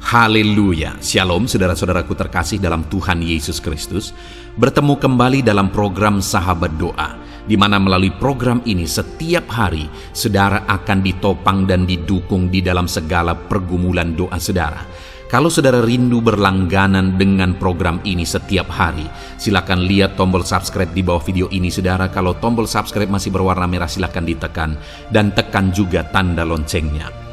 Haleluya, Shalom saudara-saudaraku terkasih dalam Tuhan Yesus Kristus. Bertemu kembali dalam program Sahabat Doa, di mana melalui program ini setiap hari saudara akan ditopang dan didukung di dalam segala pergumulan doa saudara. Kalau saudara rindu berlangganan dengan program ini setiap hari, silakan lihat tombol subscribe di bawah video ini saudara. Kalau tombol subscribe masih berwarna merah, silakan ditekan dan tekan juga tanda loncengnya.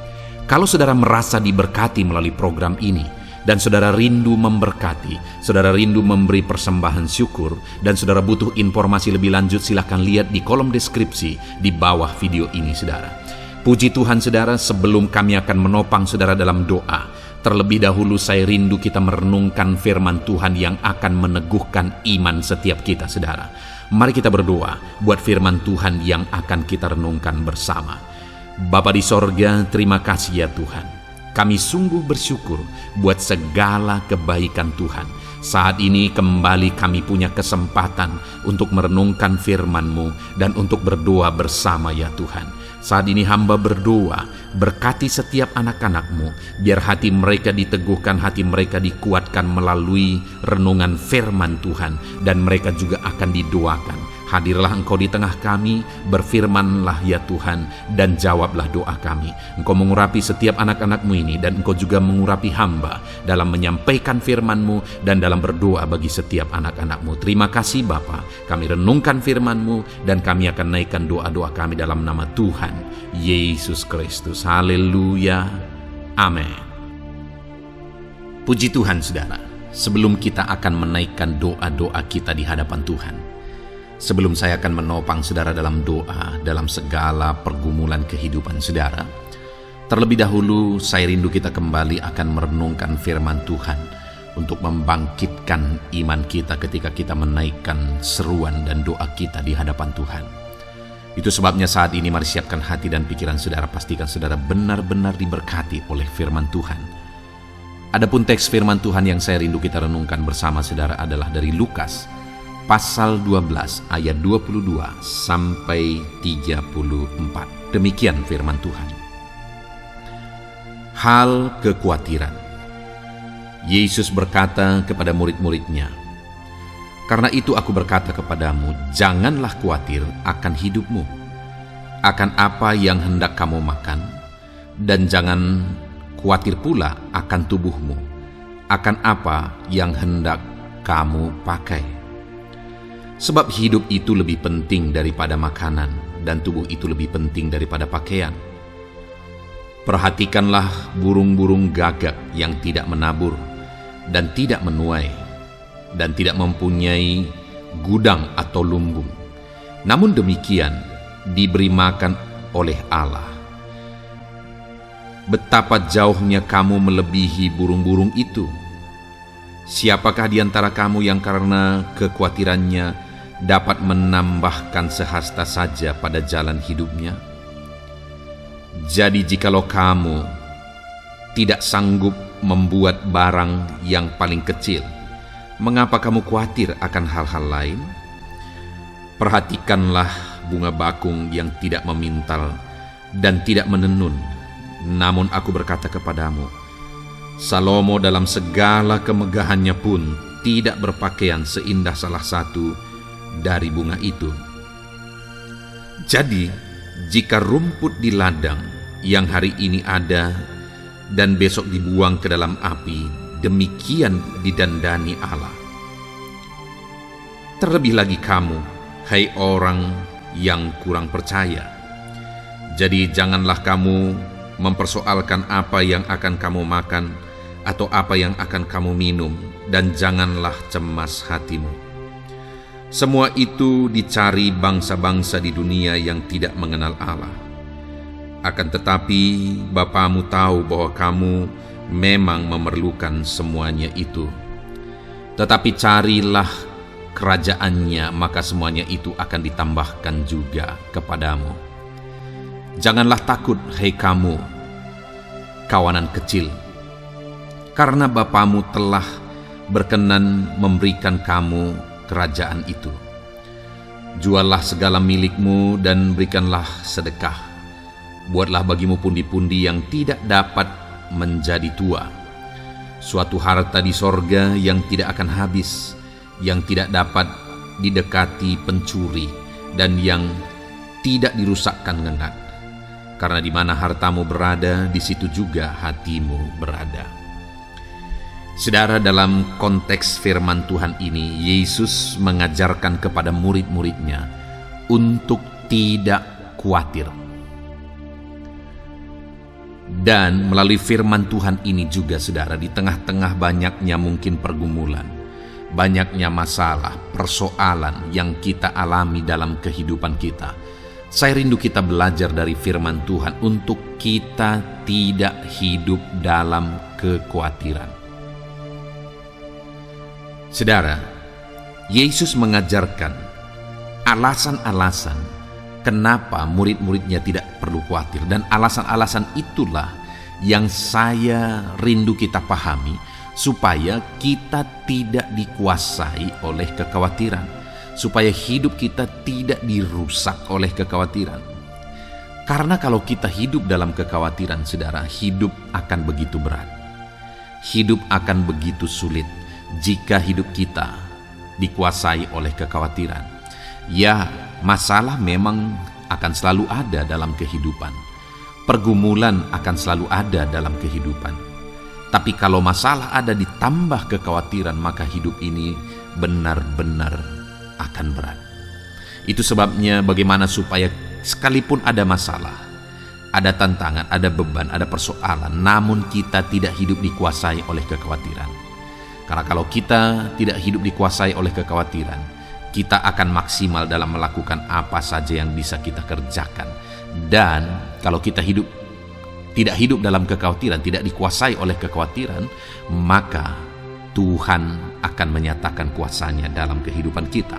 Kalau saudara merasa diberkati melalui program ini, dan saudara rindu memberkati, saudara rindu memberi persembahan syukur, dan saudara butuh informasi lebih lanjut, silakan lihat di kolom deskripsi di bawah video ini saudara. Puji Tuhan saudara, sebelum kami akan menopang saudara dalam doa, terlebih dahulu saya rindu kita merenungkan firman Tuhan yang akan meneguhkan iman setiap kita saudara. Mari kita berdoa buat firman Tuhan yang akan kita renungkan bersama. Bapa di sorga, terima kasih ya Tuhan. Kami sungguh bersyukur buat segala kebaikan Tuhan. Saat ini kembali kami punya kesempatan untuk merenungkan firman-Mu dan untuk berdoa bersama ya Tuhan. Saat ini hamba berdoa, berkati setiap anak-anak-Mu, biar hati mereka diteguhkan, hati mereka dikuatkan melalui renungan firman Tuhan, dan mereka juga akan didoakan. Hadirlah Engkau di tengah kami, berfirmanlah ya Tuhan, dan jawablah doa kami. Engkau mengurapi setiap anak-anak-Mu ini, dan Engkau juga mengurapi hamba dalam menyampaikan firman-Mu dan dalam berdoa bagi setiap anak-anak-Mu. Terima kasih Bapa, kami renungkan firman-Mu, dan kami akan naikkan doa-doa kami dalam nama Tuhan Yesus Kristus. Haleluya, amin. Puji Tuhan saudara, sebelum kita akan menaikkan doa-doa kita di hadapan Tuhan, sebelum saya akan menopang saudara dalam doa, dalam segala pergumulan kehidupan saudara, terlebih dahulu saya rindu kita kembali akan merenungkan firman Tuhan untuk membangkitkan iman kita ketika kita menaikkan seruan dan doa kita di hadapan Tuhan. Itu sebabnya saat ini mari siapkan hati dan pikiran saudara, pastikan saudara benar-benar diberkati oleh firman Tuhan. Adapun teks firman Tuhan yang saya rindu kita renungkan bersama saudara adalah dari Lukas Pasal 12 ayat 22 sampai 34. Demikian firman Tuhan. Hal kekhawatiran. Yesus berkata kepada murid-muridnya, "Karena itu aku berkata kepadamu, janganlah khawatir akan hidupmu, akan apa yang hendak kamu makan, dan jangan khawatir pula akan tubuhmu, akan apa yang hendak kamu pakai. Sebab hidup itu lebih penting daripada makanan, dan tubuh itu lebih penting daripada pakaian. Perhatikanlah burung-burung gagak yang tidak menabur dan tidak menuai, dan tidak mempunyai gudang atau lumbung, namun demikian diberi makan oleh Allah. Betapa jauhnya kamu melebihi burung-burung itu. Siapakah di antara kamu yang karena kekhawatirannya dapat menambahkan sehasta saja pada jalan hidupnya? Jadi jikalau kamu tidak sanggup membuat barang yang paling kecil, mengapa kamu khawatir akan hal-hal lain? Perhatikanlah bunga bakung yang tidak memintal dan tidak menenun, namun aku berkata kepadamu, Salomo dalam segala kemegahannya pun tidak berpakaian seindah salah satu dari bunga itu. Jadi, jika rumput di ladang yang hari ini ada dan besok dibuang ke dalam api, demikian didandani Allah. Terlebih lagi kamu, hai orang yang kurang percaya. Jadi janganlah kamu mempersoalkan apa yang akan kamu makan atau apa yang akan kamu minum, dan janganlah cemas hatimu. Semua itu dicari bangsa-bangsa di dunia yang tidak mengenal Allah. Akan tetapi Bapamu tahu bahwa kamu memang memerlukan semuanya itu. Tetapi carilah kerajaannya, maka semuanya itu akan ditambahkan juga kepadamu. Janganlah takut, hai kamu, kawanan kecil, karena Bapamu telah berkenan memberikan kamu kerajaan itu. Juallah segala milikmu dan berikanlah sedekah. Buatlah bagimu pundi-pundi yang tidak dapat menjadi tua, suatu harta di sorga yang tidak akan habis, yang tidak dapat didekati pencuri, dan yang tidak dirusakkan ngengat. Karena di mana hartamu berada, di situ juga hatimu berada. Saudara, dalam konteks firman Tuhan ini, Yesus mengajarkan kepada murid-muridnya untuk tidak khawatir. Dan melalui firman Tuhan ini juga, saudara, di tengah-tengah banyaknya mungkin pergumulan, banyaknya masalah, persoalan yang kita alami dalam kehidupan kita, saya rindu kita belajar dari firman Tuhan untuk kita tidak hidup dalam kekhawatiran. Saudara, Yesus mengajarkan alasan-alasan kenapa murid-muridnya tidak perlu khawatir, dan alasan-alasan itulah yang saya rindu kita pahami supaya kita tidak dikuasai oleh kekhawatiran, supaya hidup kita tidak dirusak oleh kekhawatiran. Karena kalau kita hidup dalam kekhawatiran, saudara, hidup akan begitu berat, hidup akan begitu sulit jika hidup kita dikuasai oleh kekhawatiran. Ya, masalah memang akan selalu ada dalam kehidupan. Pergumulan akan selalu ada dalam kehidupan. Tapi kalau masalah ada ditambah kekhawatiran, maka hidup ini benar-benar akan berat. Itu sebabnya bagaimana supaya sekalipun ada masalah, ada tantangan, ada beban, ada persoalan, namun kita tidak hidup dikuasai oleh kekhawatiran. Karena kalau kita tidak hidup dikuasai oleh kekhawatiran, kita akan maksimal dalam melakukan apa saja yang bisa kita kerjakan. Dan kalau kita tidak hidup dalam kekhawatiran, tidak dikuasai oleh kekhawatiran, maka Tuhan akan menyatakan kuasanya dalam kehidupan kita.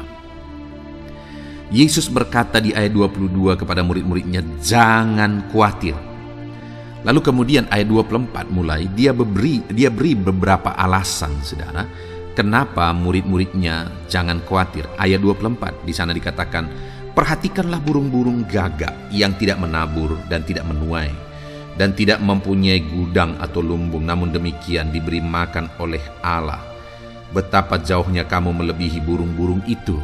Yesus berkata di ayat 22 kepada murid-muridnya, jangan khawatir. Lalu kemudian ayat 24 mulai dia beri beberapa alasan, saudara, kenapa murid-muridnya jangan khawatir. Ayat 24 di sana dikatakan, perhatikanlah burung-burung gagak yang tidak menabur dan tidak menuai dan tidak mempunyai gudang atau lumbung, namun demikian diberi makan oleh Allah. Betapa jauhnya kamu melebihi burung-burung itu.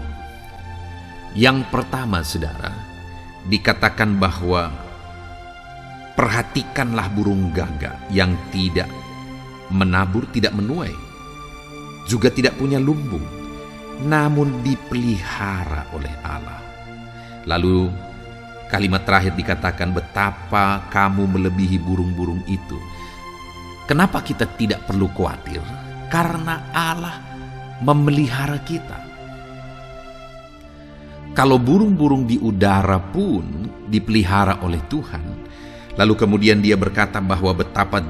Yang pertama, saudara, dikatakan bahwa perhatikanlah burung gagak yang tidak menabur, tidak menuai, juga tidak punya lumbung, namun dipelihara oleh Allah. Lalu kalimat terakhir dikatakan, betapa kamu melebihi burung-burung itu. Kenapa kita tidak perlu khawatir? Karena Allah memelihara kita. Kalau burung-burung di udara pun dipelihara oleh Tuhan, lalu kemudian dia berkata bahwa betapa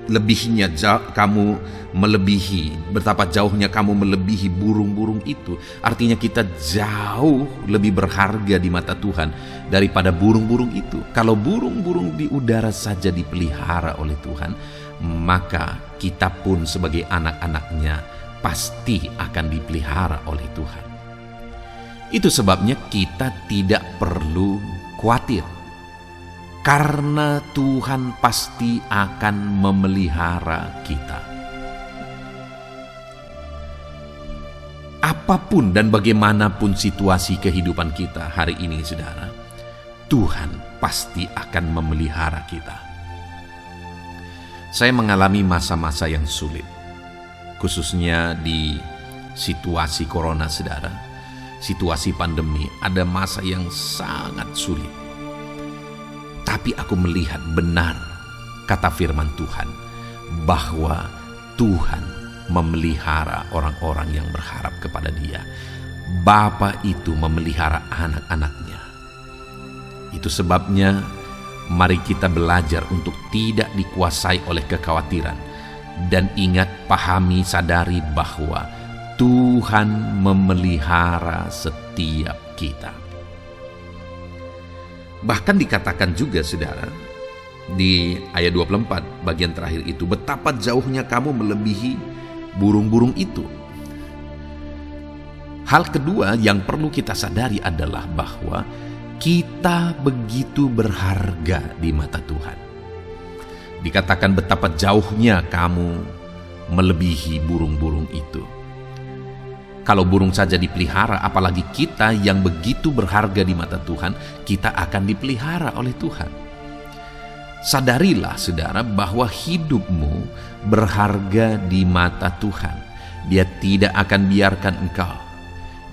lebihnya kamu melebihi, betapa jauhnya kamu melebihi burung-burung itu. Artinya kita jauh lebih berharga di mata Tuhan daripada burung-burung itu. Kalau burung-burung di udara saja dipelihara oleh Tuhan, maka kita pun sebagai anak-anaknya pasti akan dipelihara oleh Tuhan. Itu sebabnya kita tidak perlu khawatir, karena Tuhan pasti akan memelihara kita. Apapun dan bagaimanapun situasi kehidupan kita hari ini, saudara, Tuhan pasti akan memelihara kita. Saya mengalami masa-masa yang sulit, khususnya di situasi corona, saudara. Situasi pandemi, ada masa yang sangat sulit. Tapi aku melihat benar kata firman Tuhan, bahwa Tuhan memelihara orang-orang yang berharap kepada Dia. Bapa itu memelihara anak-anaknya. Itu sebabnya mari kita belajar untuk tidak dikuasai oleh kekhawatiran. Dan ingat, pahami, sadari bahwa Tuhan memelihara setiap kita. Bahkan dikatakan juga, saudara, di ayat 24 bagian terakhir itu, betapa jauhnya kamu melebihi burung-burung itu. Hal kedua yang perlu kita sadari adalah bahwa kita begitu berharga di mata Tuhan. Dikatakan betapa jauhnya kamu melebihi burung-burung itu. Kalau burung saja dipelihara, apalagi kita yang begitu berharga di mata Tuhan, kita akan dipelihara oleh Tuhan. Sadarilah saudara bahwa hidupmu berharga di mata Tuhan. Dia tidak akan biarkan engkau.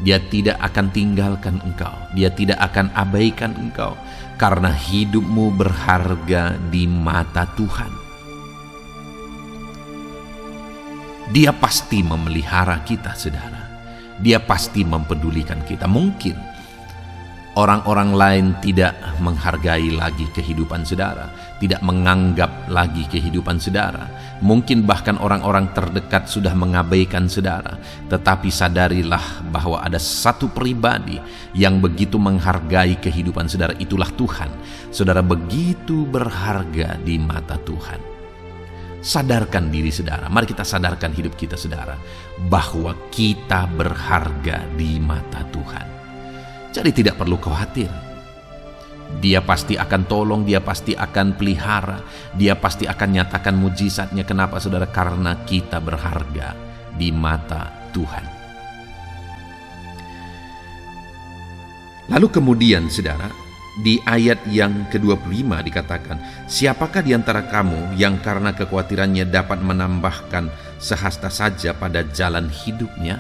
Dia tidak akan tinggalkan engkau. Dia tidak akan abaikan engkau. Karena hidupmu berharga di mata Tuhan. Dia pasti memelihara kita, saudara. Dia pasti mempedulikan kita. Mungkin orang-orang lain tidak menghargai lagi kehidupan saudara, tidak menganggap lagi kehidupan saudara. Mungkin bahkan orang-orang terdekat sudah mengabaikan saudara. Tetapi sadarilah bahwa ada satu pribadi yang begitu menghargai kehidupan saudara, itulah Tuhan. Saudara begitu berharga di mata Tuhan. Sadarkan diri saudara, mari kita sadarkan hidup kita saudara, bahwa kita berharga di mata Tuhan. Jadi tidak perlu khawatir. Dia pasti akan tolong, dia pasti akan pelihara, dia pasti akan nyatakan mujizatnya. Kenapa saudara? Karena kita berharga di mata Tuhan. Lalu kemudian saudara, di ayat yang ke-25 dikatakan, siapakah di antara kamu yang karena kekhawatirannya dapat menambahkan sehasta saja pada jalan hidupnya?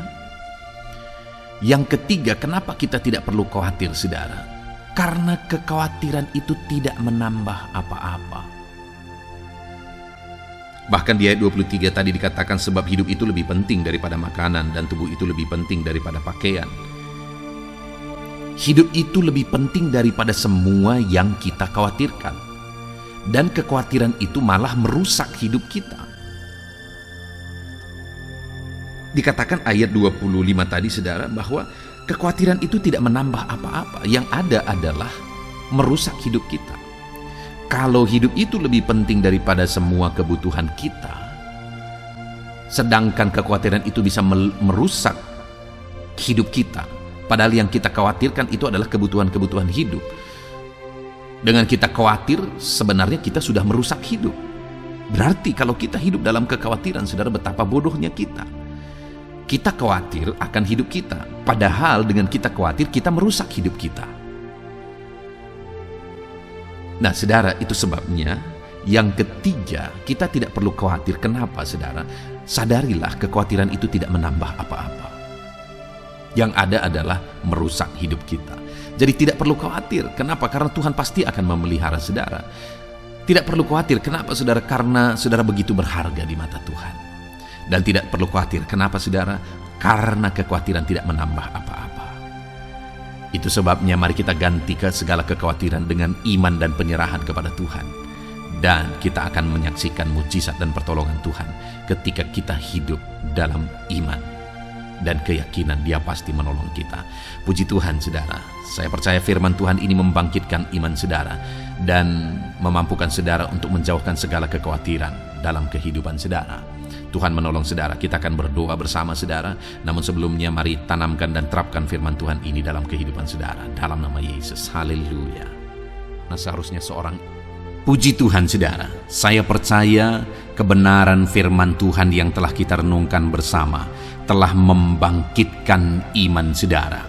Yang ketiga, kenapa kita tidak perlu khawatir saudara? Karena kekhawatiran itu tidak menambah apa-apa. Bahkan di ayat 23 tadi dikatakan, sebab hidup itu lebih penting daripada makanan dan tubuh itu lebih penting daripada pakaian. Hidup itu lebih penting daripada semua yang kita khawatirkan. Dan kekhawatiran itu malah merusak hidup kita. Dikatakan ayat 25 tadi saudara, bahwa kekhawatiran itu tidak menambah apa-apa. Yang ada adalah merusak hidup kita. Kalau hidup itu lebih penting daripada semua kebutuhan kita, sedangkan kekhawatiran itu bisa merusak hidup kita, padahal yang kita khawatirkan itu adalah kebutuhan-kebutuhan hidup. Dengan kita khawatir, sebenarnya kita sudah merusak hidup. Berarti kalau kita hidup dalam kekhawatiran, saudara, betapa bodohnya kita. Kita khawatir akan hidup kita, padahal dengan kita khawatir, kita merusak hidup kita. Nah, saudara, itu sebabnya yang ketiga, kita tidak perlu khawatir. Kenapa, saudara? Sadarilah kekhawatiran itu tidak menambah apa-apa. Yang ada adalah merusak hidup kita. Jadi tidak perlu khawatir. Kenapa? Karena Tuhan pasti akan memelihara saudara. Tidak perlu khawatir. Kenapa saudara? Karena saudara begitu berharga di mata Tuhan. Dan tidak perlu khawatir. Kenapa saudara? Karena kekhawatiran tidak menambah apa-apa. Itu sebabnya mari kita ganti ke segala kekhawatiran dengan iman dan penyerahan kepada Tuhan. Dan kita akan menyaksikan mujizat dan pertolongan Tuhan ketika kita hidup dalam iman dan keyakinan Dia pasti menolong kita. Puji Tuhan saudara, saya percaya firman Tuhan ini membangkitkan iman saudara dan memampukan saudara untuk menjauhkan segala kekhawatiran dalam kehidupan saudara. Tuhan menolong saudara. Kita akan berdoa bersama saudara. Namun sebelumnya mari tanamkan dan terapkan firman Tuhan ini dalam kehidupan saudara. Dalam nama Yesus. Haleluya. Nah, seharusnya seorang puji Tuhan saudara. Saya percaya kebenaran firman Tuhan yang telah kita renungkan bersama telah membangkitkan iman saudara.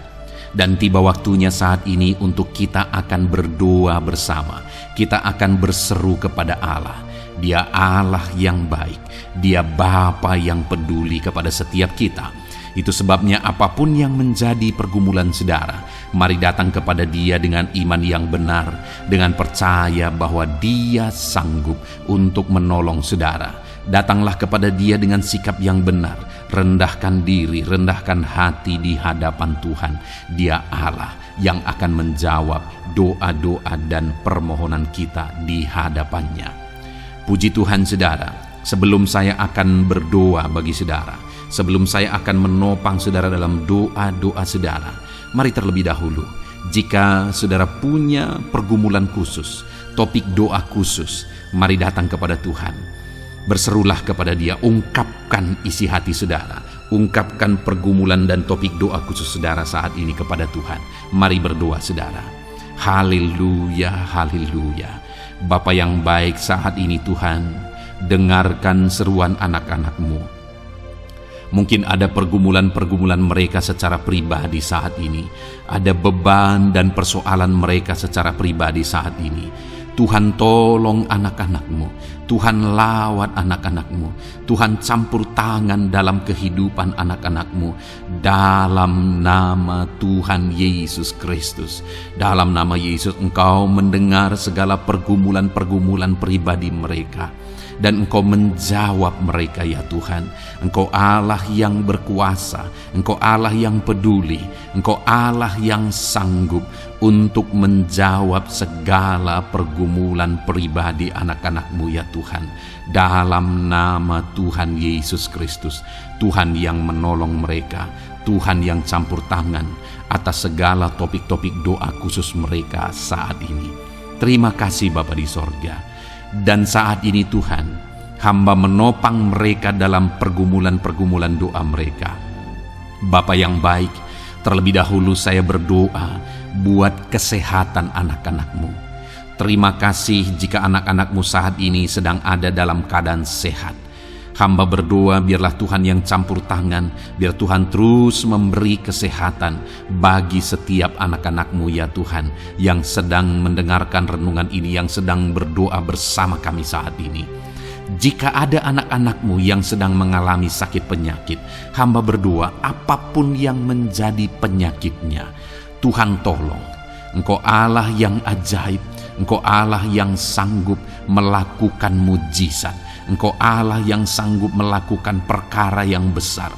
Dan tiba waktunya saat ini untuk kita akan berdoa bersama. Kita akan berseru kepada Allah. Dia Allah yang baik. Dia Bapa yang peduli kepada setiap kita. Itu sebabnya apapun yang menjadi pergumulan saudara, mari datang kepada Dia dengan iman yang benar, dengan percaya bahwa Dia sanggup untuk menolong saudara. Datanglah kepada Dia dengan sikap yang benar, rendahkan diri, rendahkan hati di hadapan Tuhan. Dia Allah yang akan menjawab doa-doa dan permohonan kita di hadapannya. Puji Tuhan saudara, sebelum saya akan berdoa bagi saudara, sebelum saya akan menopang saudara dalam doa-doa saudara, mari terlebih dahulu, jika saudara punya pergumulan khusus, topik doa khusus, mari datang kepada Tuhan. Berserulah kepada Dia, ungkapkan isi hati saudara, ungkapkan pergumulan dan topik doa khusus saudara saat ini kepada Tuhan. Mari berdoa saudara. Haleluya, haleluya. Bapa yang baik, saat ini Tuhan, dengarkan seruan anak-anak-Mu. Mungkin ada pergumulan-pergumulan mereka secara pribadi saat ini. Ada beban dan persoalan mereka secara pribadi saat ini. Tuhan, tolong anak-anak-Mu. Tuhan, lawat anak-anak-Mu. Tuhan, campur tangan dalam kehidupan anak-anak-Mu. Dalam nama Tuhan Yesus Kristus. Dalam nama Yesus, Engkau mendengar segala pergumulan-pergumulan pribadi mereka. Dan Engkau menjawab mereka, ya Tuhan. Engkau Allah yang berkuasa, Engkau Allah yang peduli, Engkau Allah yang sanggup untuk menjawab segala pergumulan pribadi anak-anak-Mu, ya Tuhan. Dalam nama Tuhan Yesus Kristus, Tuhan yang menolong mereka, Tuhan yang campur tangan atas segala topik-topik doa khusus mereka saat ini. Terima kasih Bapa di sorga. Dan saat ini Tuhan, hamba menopang mereka dalam pergumulan-pergumulan doa mereka. Bapa yang baik, terlebih dahulu saya berdoa buat kesehatan anak-anak-Mu. Terima kasih jika anak-anak-Mu saat ini sedang ada dalam keadaan sehat. Hamba berdoa biarlah Tuhan yang campur tangan, biar Tuhan terus memberi kesehatan bagi setiap anak-anak-Mu, ya Tuhan, yang sedang mendengarkan renungan ini, yang sedang berdoa bersama kami saat ini. Jika ada anak-anak-Mu yang sedang mengalami sakit penyakit, hamba berdoa apapun yang menjadi penyakitnya, Tuhan tolong. Engkau Allah yang ajaib, Engkau Allah yang sanggup melakukan mujizat. Engkau Allah yang sanggup melakukan perkara yang besar.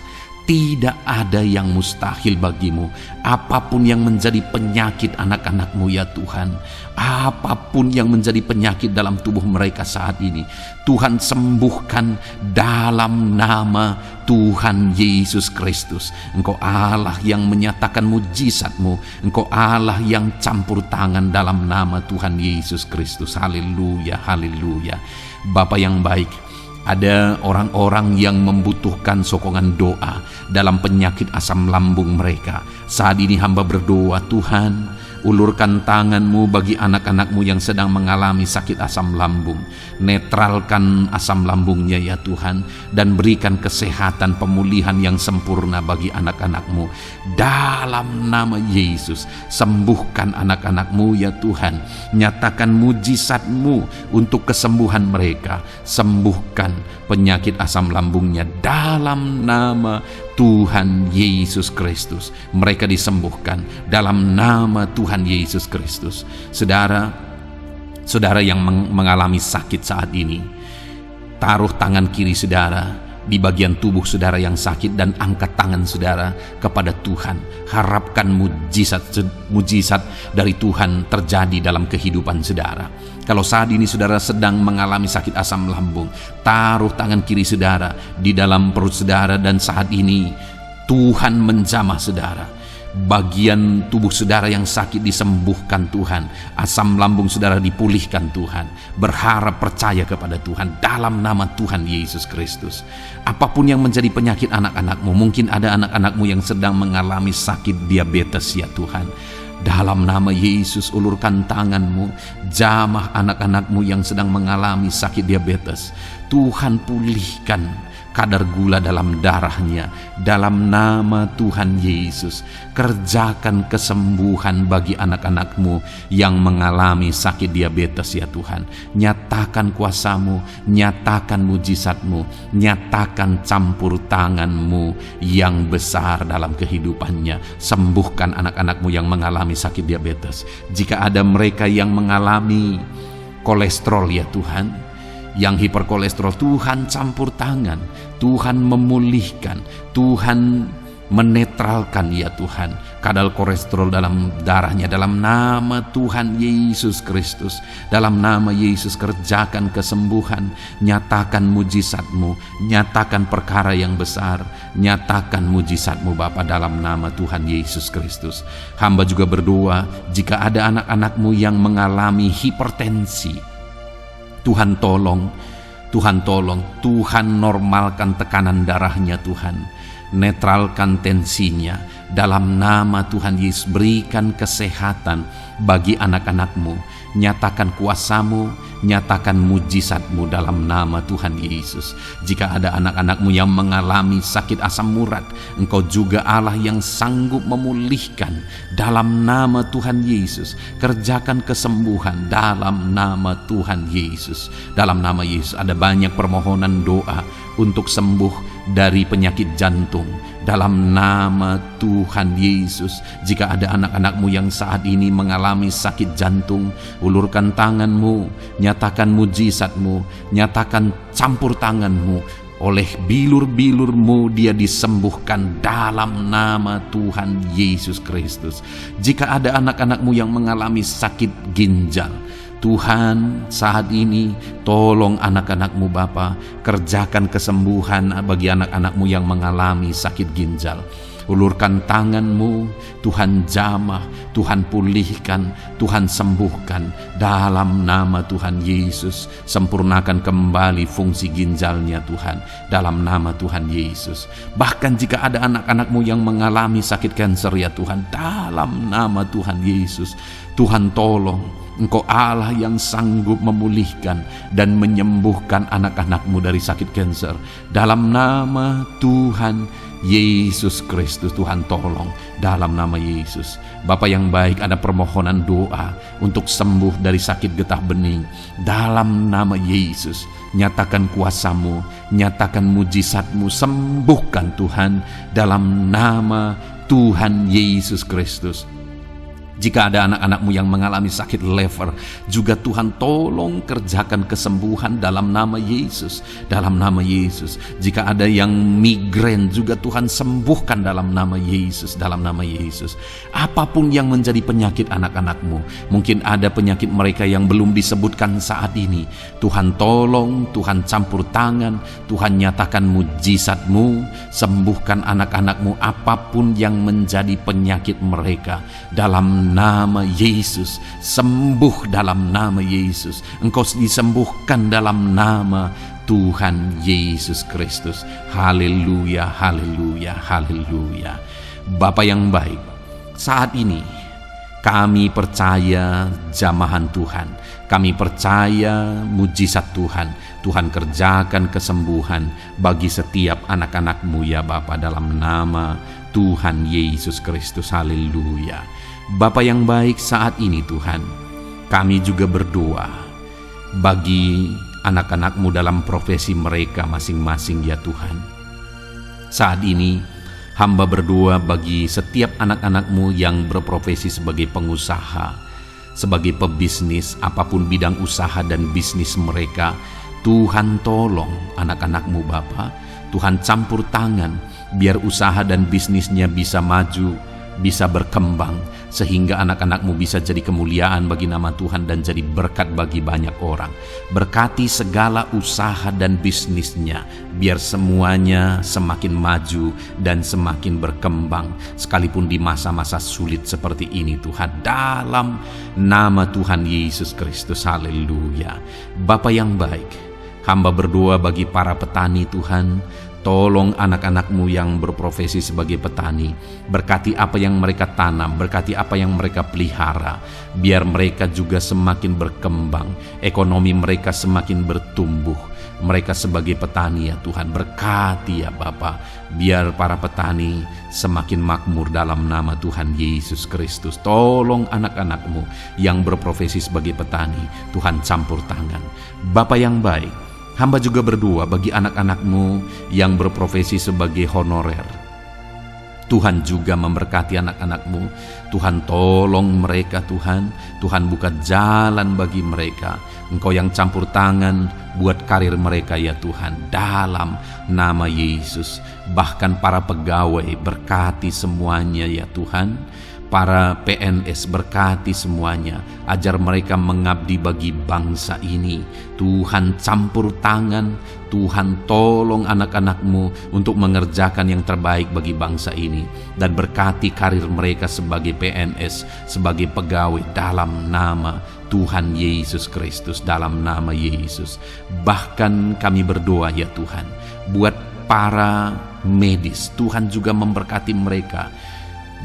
Tidak ada yang mustahil bagimu. Apapun yang menjadi penyakit anak-anak-Mu, ya Tuhan, apapun yang menjadi penyakit dalam tubuh mereka saat ini, Tuhan sembuhkan dalam nama Tuhan Yesus Kristus. Engkau Allah yang menyatakan mujizat-Mu. Engkau Allah yang campur tangan dalam nama Tuhan Yesus Kristus. Haleluya, haleluya. Bapa yang baik, ada orang-orang yang membutuhkan sokongan doa dalam penyakit asam lambung mereka. Saat ini hamba berdoa, Tuhan, ulurkan tangan-Mu bagi anak-anak-Mu yang sedang mengalami sakit asam lambung. Netralkan asam lambungnya, ya Tuhan, dan berikan kesehatan pemulihan yang sempurna bagi anak-anak-Mu. Dalam nama Yesus, sembuhkan anak-anak-Mu, ya Tuhan. Nyatakan mujizat-Mu untuk kesembuhan mereka. Sembuhkan penyakit asam lambungnya dalam nama Tuhan Yesus Kristus. Mereka disembuhkan dalam nama Tuhan Yesus Kristus. Saudara yang mengalami sakit saat ini, taruh tangan kiri saudara di bagian tubuh saudara yang sakit dan angkat tangan saudara kepada Tuhan. Harapkan mujizat dari Tuhan terjadi dalam kehidupan saudara. Kalau saat ini saudara sedang mengalami sakit asam lambung, taruh tangan kiri saudara di dalam perut saudara, dan saat ini Tuhan menjamah saudara. Bagian tubuh saudara yang sakit disembuhkan Tuhan. Asam lambung saudara dipulihkan Tuhan. Berharap, percaya kepada Tuhan dalam nama Tuhan Yesus Kristus. Apapun yang menjadi penyakit anak-anak-Mu, mungkin ada anak-anak-Mu yang sedang mengalami sakit diabetes, ya Tuhan. Dalam nama Yesus, ulurkan tangan-Mu, jamah anak-anak-Mu yang sedang mengalami sakit diabetes. Tuhan, pulihkan kadar gula dalam darahnya. Dalam nama Tuhan Yesus, kerjakan kesembuhan bagi anak-anak-Mu yang mengalami sakit diabetes, ya Tuhan. Nyatakan kuasa-Mu, nyatakan mujizat-Mu, nyatakan campur tangan-Mu yang besar dalam kehidupannya. Sembuhkan anak-anak-Mu yang mengalami sakit diabetes. Jika ada mereka yang mengalami kolesterol, ya Tuhan, yang hiperkolesterol, Tuhan campur tangan, Tuhan memulihkan, Tuhan menetralkan, ya Tuhan, kadar kolesterol dalam darahnya. Dalam nama Tuhan Yesus Kristus, dalam nama Yesus, kerjakan kesembuhan, nyatakan mujizat-Mu, nyatakan perkara yang besar, nyatakan mujizat-Mu Bapa, dalam nama Tuhan Yesus Kristus. Hamba juga berdoa jika ada anak-anak-Mu yang mengalami hipertensi, Tuhan tolong, Tuhan tolong, Tuhan normalkan tekanan darahnya Tuhan. Netralkan tensinya, dalam nama Tuhan Yesus berikan kesehatan bagi anak-anak-Mu. Nyatakan kuasa-Mu, nyatakan mujizat-Mu dalam nama Tuhan Yesus. Jika ada anak-anak-Mu yang mengalami sakit asam urat, Engkau juga Allah yang sanggup memulihkan dalam nama Tuhan Yesus. Kerjakan kesembuhan dalam nama Tuhan Yesus. Dalam nama Yesus ada banyak permohonan doa untuk sembuh dari penyakit jantung. Dalam nama Tuhan Yesus, jika ada anak-anak-Mu yang saat ini mengalami sakit jantung, ulurkan tangan-Mu, nyatakan mujizat-Mu, nyatakan campur tangan-Mu. Oleh bilur-bilur-Mu dia disembuhkan dalam nama Tuhan Yesus Kristus. Jika ada anak-anak-Mu yang mengalami sakit ginjal, Tuhan saat ini tolong anak-anak-Mu Bapa, kerjakan kesembuhan bagi anak-anak-Mu yang mengalami sakit ginjal. Ulurkan tangan-Mu, Tuhan jamah, Tuhan pulihkan, Tuhan sembuhkan dalam nama Tuhan Yesus. Sempurnakan kembali fungsi ginjalnya Tuhan dalam nama Tuhan Yesus. Bahkan jika ada anak-anak-Mu yang mengalami sakit kanker ya Tuhan, dalam nama Tuhan Yesus, Tuhan tolong. Engkau Allah yang sanggup memulihkan dan menyembuhkan anak-anak-Mu dari sakit kanker. Dalam nama Tuhan Yesus Kristus, Tuhan tolong dalam nama Yesus. Bapa yang baik, ada permohonan doa untuk sembuh dari sakit getah bening. Dalam nama Yesus, nyatakan kuasa-Mu, nyatakan mujizat-Mu, sembuhkan Tuhan dalam nama Tuhan Yesus Kristus. Jika ada anak-anak-Mu yang mengalami sakit lever, juga Tuhan tolong kerjakan kesembuhan dalam nama Yesus. Dalam nama Yesus. Jika ada yang migrain, juga Tuhan sembuhkan dalam nama Yesus. Dalam nama Yesus. Apapun yang menjadi penyakit anak-anak-Mu, mungkin ada penyakit mereka yang belum disebutkan saat ini, Tuhan tolong, Tuhan campur tangan, Tuhan nyatakan mujizat-Mu, sembuhkan anak-anak-Mu apapun yang menjadi penyakit mereka. Dalam nama Yesus, sembuh dalam nama Yesus. Engkau disembuhkan dalam nama Tuhan Yesus Kristus. Haleluya, haleluya, haleluya. Bapa yang baik, saat ini kami percaya jamahan Tuhan, kami percaya mujizat Tuhan. Tuhan kerjakan kesembuhan bagi setiap anak-anak-Mu ya Bapa, dalam nama Tuhan Yesus Kristus. Haleluya. Bapa yang baik, saat ini Tuhan, kami juga berdoa bagi anak-anak-Mu dalam profesi mereka masing-masing ya Tuhan. Saat ini hamba berdoa bagi setiap anak-anak-Mu yang berprofesi sebagai pengusaha, sebagai pebisnis, apapun bidang usaha dan bisnis mereka. Tuhan tolong anak-anak-Mu Bapa, Tuhan campur tangan biar usaha dan bisnisnya bisa maju, bisa berkembang, sehingga anak-anak-Mu bisa jadi kemuliaan bagi nama Tuhan dan jadi berkat bagi banyak orang. Berkati segala usaha dan bisnisnya, biar semuanya semakin maju dan semakin berkembang, sekalipun di masa-masa sulit seperti ini Tuhan, dalam nama Tuhan Yesus Kristus. Haleluya. Bapa yang baik, hamba berdoa bagi para petani Tuhan. Tolong anak-anak-Mu yang berprofesi sebagai petani, berkati apa yang mereka tanam, berkati apa yang mereka pelihara, biar mereka juga semakin berkembang, ekonomi mereka semakin bertumbuh. Mereka sebagai petani ya Tuhan, berkati ya Bapa, biar para petani semakin makmur dalam nama Tuhan Yesus Kristus. Tolong anak-anak-Mu yang berprofesi sebagai petani, Tuhan campur tangan. Bapa yang baik, hamba juga berdoa bagi anak-anak-Mu yang berprofesi sebagai honorer. Tuhan juga memberkati anak-anak-Mu. Tuhan tolong mereka Tuhan. Tuhan buka jalan bagi mereka. Engkau yang campur tangan buat karir mereka ya Tuhan, dalam nama Yesus. Bahkan para pegawai berkati semuanya ya Tuhan. Para PNS berkati semuanya, ajar mereka mengabdi bagi bangsa ini. Tuhan campur tangan, Tuhan tolong anak-anak-Mu untuk mengerjakan yang terbaik bagi bangsa ini. Dan berkati karir mereka sebagai PNS, sebagai pegawai, dalam nama Tuhan Yesus Kristus, dalam nama Yesus. Bahkan kami berdoa ya Tuhan, buat para medis, Tuhan juga memberkati mereka.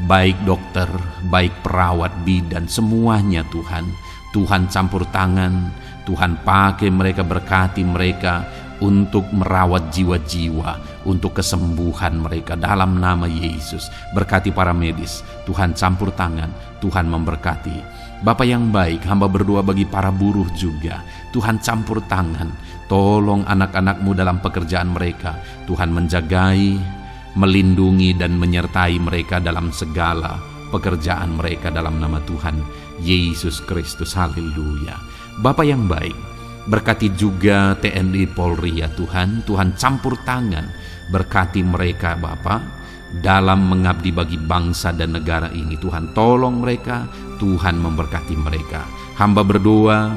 baik dokter, baik perawat, bidan, semuanya Tuhan. Tuhan campur tangan, Tuhan pakai mereka, berkati mereka untuk merawat jiwa-jiwa, untuk kesembuhan mereka dalam nama Yesus. Berkati para medis, Tuhan campur tangan, Tuhan memberkati. Bapa yang baik, hamba berdoa bagi para buruh juga, Tuhan campur tangan, tolong anak-anak-Mu dalam pekerjaan mereka. Tuhan menjagai, melindungi dan menyertai mereka dalam segala pekerjaan mereka dalam nama Tuhan Yesus Kristus. Haleluya. Bapa yang baik, berkati juga TNI Polri ya Tuhan. Tuhan campur tangan, berkati mereka Bapa dalam mengabdi bagi bangsa dan negara ini. Tuhan tolong mereka, Tuhan memberkati mereka. Hamba berdoa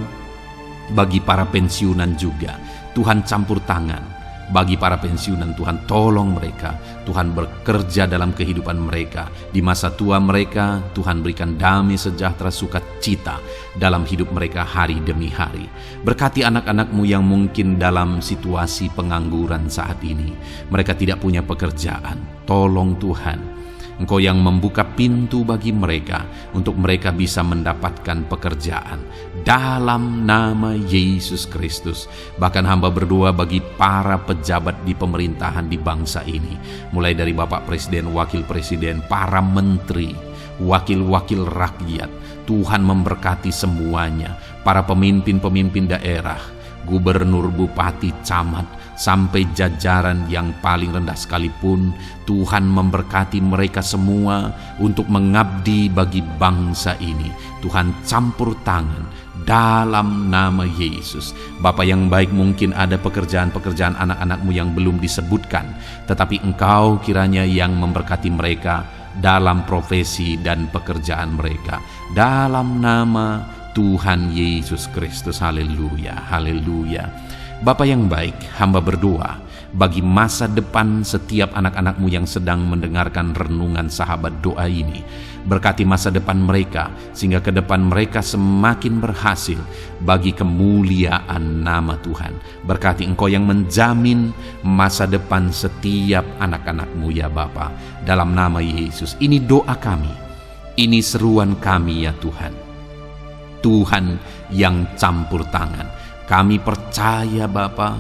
bagi para pensiunan juga, Tuhan campur tangan bagi para pensiunan. Tuhan tolong mereka, Tuhan bekerja dalam kehidupan mereka. Di masa tua mereka, Tuhan berikan damai sejahtera sukacita dalam hidup mereka hari demi hari. Berkati anak-anak-Mu yang mungkin dalam situasi pengangguran saat ini, mereka tidak punya pekerjaan. Tolong Tuhan, Engkau yang membuka pintu bagi mereka untuk mereka bisa mendapatkan pekerjaan dalam nama Yesus Kristus. Bahkan hamba berdoa bagi para pejabat di pemerintahan di bangsa ini, mulai dari Bapak Presiden, Wakil Presiden, para menteri, wakil-wakil rakyat. Tuhan memberkati semuanya, para pemimpin-pemimpin daerah, gubernur, bupati, camat, sampai jajaran yang paling rendah sekalipun. Tuhan memberkati mereka semua untuk mengabdi bagi bangsa ini. Tuhan campur tangan dalam nama Yesus. Bapa yang baik, mungkin ada pekerjaan-pekerjaan anak-anak-Mu yang belum disebutkan, tetapi Engkau kiranya yang memberkati mereka dalam profesi dan pekerjaan mereka dalam nama Tuhan Yesus Kristus. Haleluya, haleluya. Bapa yang baik, hamba berdoa bagi masa depan setiap anak-anak-Mu yang sedang mendengarkan renungan sahabat doa ini. Berkati masa depan mereka, sehingga ke depan mereka semakin berhasil bagi kemuliaan nama Tuhan. Berkati Engkau yang menjamin masa depan setiap anak-anak-Mu ya Bapa. Dalam nama Yesus, ini doa kami, ini seruan kami ya Tuhan. Tuhan yang campur tangan. Kami percaya Bapa,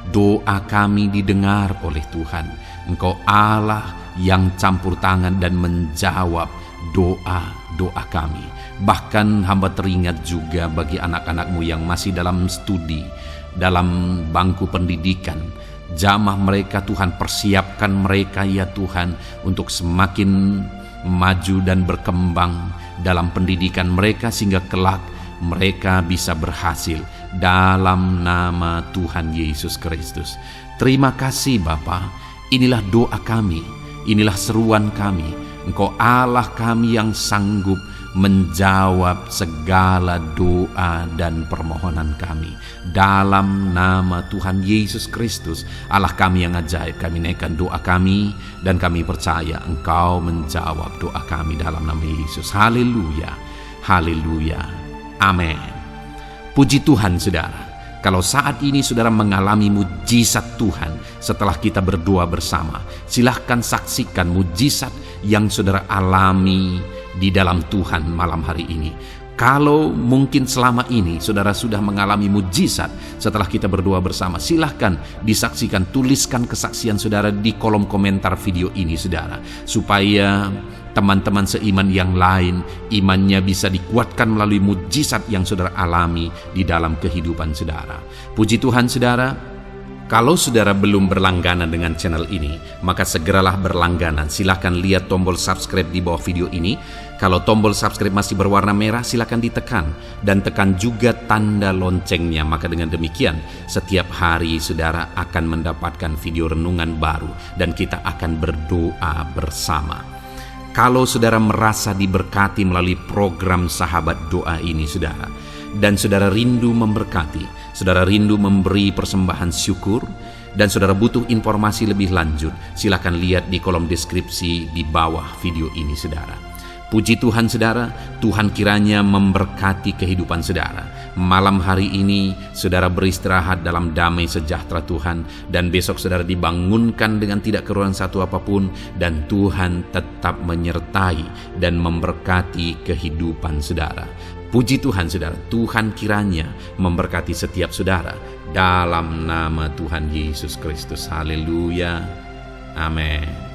doa kami didengar oleh Tuhan. Engkau Allah yang campur tangan dan menjawab doa-doa kami. Bahkan hamba teringat juga bagi anak-anak-Mu yang masih dalam studi, dalam bangku pendidikan. Jamah mereka Tuhan, persiapkan mereka ya Tuhan untuk semakin maju dan berkembang dalam pendidikan mereka, sehingga kelak mereka bisa berhasil dalam nama Tuhan Yesus Kristus. Terima kasih Bapa, inilah doa kami, inilah seruan kami. Engkau Allah kami yang sanggup menjawab segala doa dan permohonan kami. Dalam nama Tuhan Yesus Kristus, Allah kami yang ajaib, kami naikkan doa kami dan kami percaya Engkau menjawab doa kami dalam nama Yesus. Haleluya, haleluya. Amin. Puji Tuhan saudara, kalau saat ini saudara mengalami mujizat Tuhan setelah kita berdoa bersama, silahkan saksikan mujizat yang saudara alami di dalam Tuhan malam hari ini. Kalau mungkin selama ini saudara sudah mengalami mujizat setelah kita berdoa bersama, silahkan disaksikan, tuliskan kesaksian saudara di kolom komentar video ini saudara, supaya teman-teman seiman yang lain imannya bisa dikuatkan melalui mujizat yang saudara alami di dalam kehidupan saudara. Puji Tuhan saudara, kalau saudara belum berlangganan dengan channel ini, maka segeralah berlangganan. Silahkan lihat tombol subscribe di bawah video ini. Kalau tombol subscribe masih berwarna merah, silahkan ditekan dan tekan juga tanda loncengnya. Maka dengan demikian setiap hari saudara akan mendapatkan video renungan baru dan kita akan berdoa bersama. Kalau saudara merasa diberkati melalui program sahabat doa ini saudara, dan saudara rindu memberkati, saudara rindu memberi persembahan syukur, dan saudara butuh informasi lebih lanjut, silakan lihat di kolom deskripsi di bawah video ini saudara. Puji Tuhan saudara, Tuhan kiranya memberkati kehidupan saudara. Malam hari ini saudara beristirahat dalam damai sejahtera Tuhan, dan besok saudara dibangunkan dengan tidak kekurangan satu apapun, dan Tuhan tetap menyertai dan memberkati kehidupan saudara. Puji Tuhan saudara, Tuhan kiranya memberkati setiap saudara dalam nama Tuhan Yesus Kristus. Haleluya. Amin.